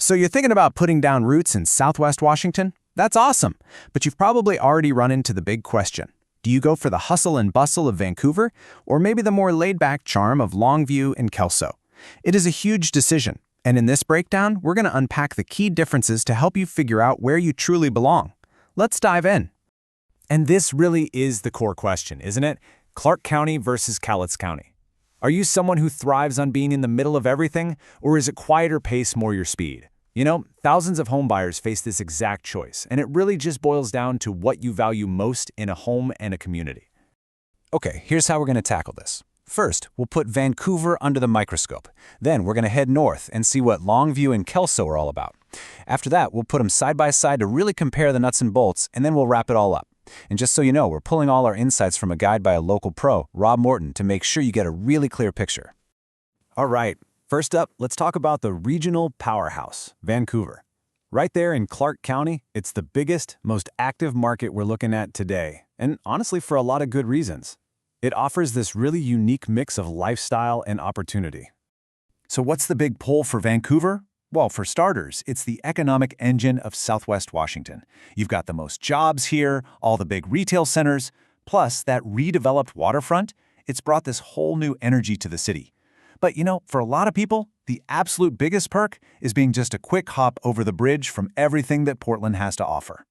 So you're thinking about putting down roots in Southwest Washington? That's awesome, but you've probably already run into the big question. Do you go for the hustle and bustle of Vancouver, or maybe the more laid-back charm of Longview and Kelso? It is a huge decision, and in this breakdown, we're going to unpack the key differences to help you figure out where you truly belong. Let's dive in. And this really is the core question, isn't it? Clark County versus Cowlitz County. Are you someone who thrives on being in the middle of everything, or is a quieter pace more your speed? You know, thousands of home buyers face this exact choice, and it really just boils down to what you value most in a home and a community. Okay, here's how we're going to tackle this. First, we'll put Vancouver under the microscope. Then we're going to head north and see what Longview and Kelso are all about. After that, we'll put them side by side to really compare the nuts and bolts, and then we'll wrap it all up. And just so you know, we're pulling all our insights from a guide by a local pro, Rob Mourton, to make sure you get a really clear picture. All right, first up, let's talk about the regional powerhouse, Vancouver. Right there in Clark County, it's the biggest, most active market we're looking at today, and honestly for a lot of good reasons. It offers this really unique mix of lifestyle and opportunity. So what's the big pull for Vancouver? Well, for starters, it's the economic engine of Southwest Washington. You've got the most jobs here, all the big retail centers, plus that redeveloped waterfront. It's brought this whole new energy to the city. But you know, for a lot of people, the absolute biggest perk is being just a quick hop over the bridge from everything that Portland has to offer.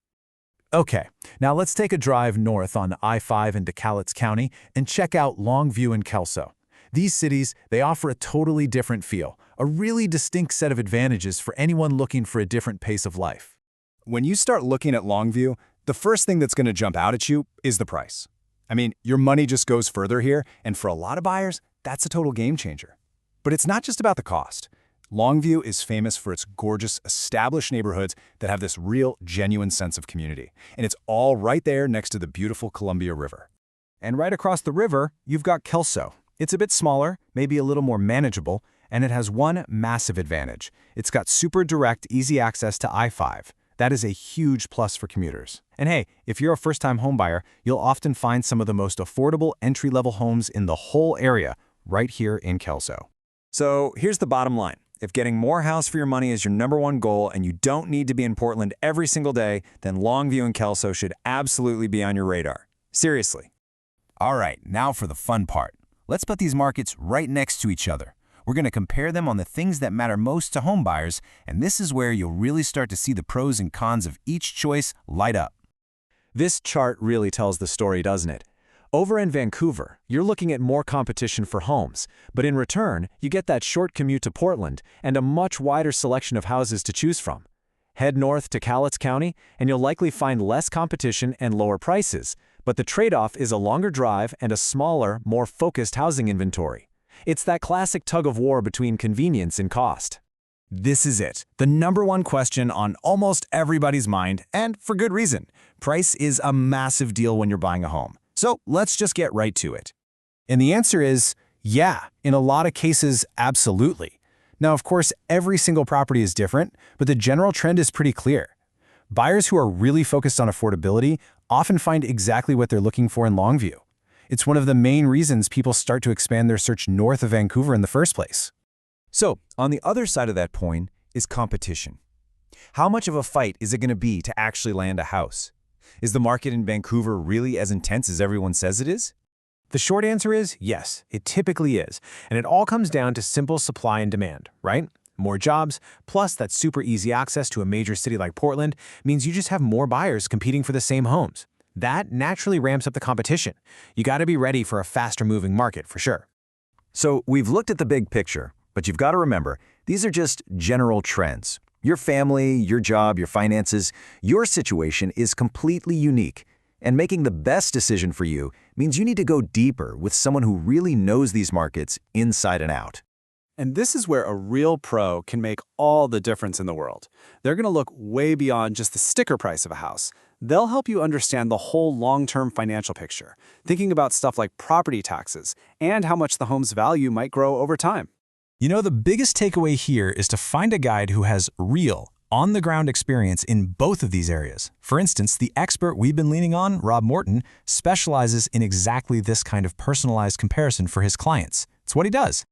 Okay, now let's take a drive north on I-5 into Cowlitz County and check out Longview and Kelso. These cities, they offer a totally different feel, a really distinct set of advantages for anyone looking for a different pace of life. When you start looking at Longview, the first thing that's going to jump out at you is the price. I mean, your money just goes further here, and for a lot of buyers, that's a total game changer. But it's not just about the cost. Longview is famous for its gorgeous, established neighborhoods that have this real, genuine sense of community. And it's all right there next to the beautiful Columbia River. And right across the river, you've got Kelso. It's a bit smaller, maybe a little more manageable, and it has one massive advantage. It's got super direct, easy access to I-5. That is a huge plus for commuters. And hey, if you're a first-time homebuyer, you'll often find some of the most affordable entry-level homes in the whole area right here in Kelso. So here's the bottom line. If getting more house for your money is your #1 goal and you don't need to be in Portland every single day, then Longview and Kelso should absolutely be on your radar. Seriously. All right, now for the fun part. Let's put these markets right next to each other. We're going to compare them on the things that matter most to home buyers, and this is where you'll really start to see the pros and cons of each choice light up. This chart really tells the story, doesn't it? Over in Vancouver, you're looking at more competition for homes, but in return, you get that short commute to Portland and a much wider selection of houses to choose from. Head north to Cowlitz County, and you'll likely find less competition and lower prices, but the trade-off is a longer drive and a smaller, more focused housing inventory. It's that classic tug-of-war between convenience and cost. This is it, the #1 question on almost everybody's mind, and for good reason. Price is a massive deal when you're buying a home. So let's just get right to it. And the answer is, yeah, in a lot of cases, absolutely. Now, of course, every single property is different, but the general trend is pretty clear. Buyers who are really focused on affordability often find exactly what they're looking for in Longview. It's one of the main reasons people start to expand their search north of Vancouver in the first place. So, on the other side of that coin is competition. How much of a fight is it going to be to actually land a house? Is the market in Vancouver really as intense as everyone says it is? The short answer is yes, it typically is, and it all comes down to simple supply and demand, right? More jobs, plus that super easy access to a major city like Portland means you just have more buyers competing for the same homes. That naturally ramps up the competition. You got to be ready for a faster moving market for sure. So we've looked at the big picture, but you've got to remember, these are just general trends. Your family, your job, your finances, your situation is completely unique. And making the best decision for you means you need to go deeper with someone who really knows these markets inside and out. And this is where a real pro can make all the difference in the world. They're going to look way beyond just the sticker price of a house. They'll help you understand the whole long-term financial picture, thinking about stuff like property taxes and how much the home's value might grow over time. You know, the biggest takeaway here is to find a guide who has real, on-the-ground experience in both of these areas. For instance, the expert we've been leaning on, Rob Mourton, specializes in exactly this kind of personalized comparison for his clients. It's what he does.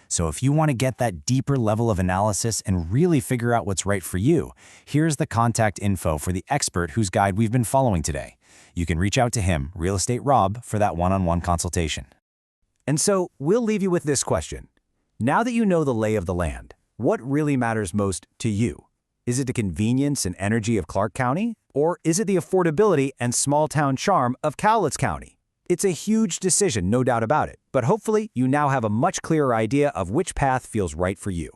So if you want to get that deeper level of analysis and really figure out what's right for you, here's the contact info for the expert whose guide we've been following today. You can reach out to him, Real Estate Rob, for that one-on-one consultation. And so we'll leave you with this question. Now that you know the lay of the land, what really matters most to you? Is it the convenience and energy of Clark County? Or is it the affordability and small-town charm of Cowlitz County? It's a huge decision, no doubt about it, but hopefully you now have a much clearer idea of which path feels right for you.